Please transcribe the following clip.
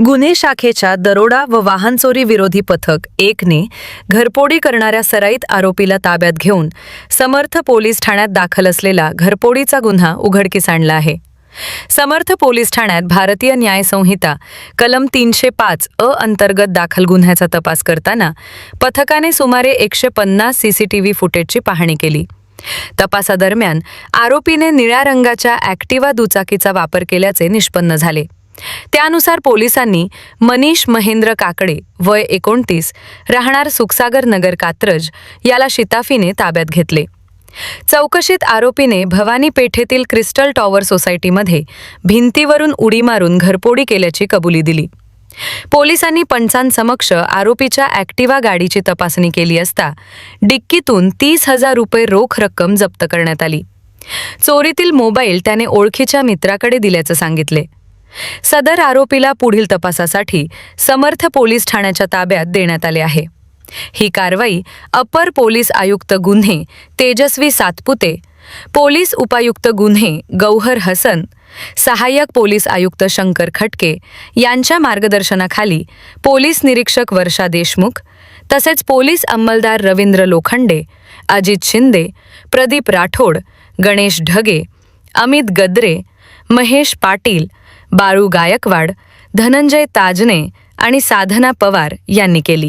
गुन्हे शाखेच्या दरोडा व वाहन चोरी विरोधी पथक 1ने घरफोडी करणाऱ्या सराईत आरोपीला ताब्यात घेऊन समर्थ पोलीस ठाण्यात दाखल असलेला घरफोडीचा गुन्हा उघडकीस आणला आहे. समर्थ पोलीस ठाण्यात भारतीय न्याय संहिता कलम 305 अंतर्गत दाखल गुन्ह्याचा तपास करताना पथकाने सुमारे 150 सीसीटीव्ही फुटेजची पाहणी केली. तपासादरम्यान आरोपीने निळ्या रंगाच्या ॲक्टिवा दुचाकीचा वापर केल्याचे निष्पन्न झाले. त्यानुसार पोलिसांनी मनीष महेंद्र काकडे वय 29 राहणार सुखसागर नगर कात्रज याला शिताफीने ताब्यात घेतले. चौकशीत आरोपीने भवानी पेठेतील क्रिस्टल टॉवर सोसायटीमध्ये भिंतीवरून उडी मारून घरफोडी केल्याची कबुली दिली. पोलिसांनी पंचांसमक्ष आरोपीच्या ॲक्टिवा गाडीची तपासणी केली असता डिक्कीतून 30,000 रुपये रोख रक्कम जप्त करण्यात आली. चोरीतील मोबाईल त्याने ओळखीच्या मित्राकडे दिल्याचं सांगितले. सदर आरोपीला पुढील तपासासाठी समर्थ पोलीस ठाण्याच्या ताब्यात देण्यात आले आहे. ही कारवाई अपर पोलीस आयुक्त गुन्हे तेजस्वी सातपुते, पोलीस उपायुक्त गुन्हे गौहर हसन, सहाय्यक पोलीस आयुक्त शंकर खटके यांच्या मार्गदर्शनाखाली पोलीस निरीक्षक वर्षा देशमुख तसेच पोलीस अंमलदार रवींद्र लोखंडे, अजित शिंदे, प्रदीप राठोड, गणेश ढगे, अमित गद्रे, महेश पाटील, बाळू गायकवाड, धनंजय ताजने आणि साधना पवार यांनी केली.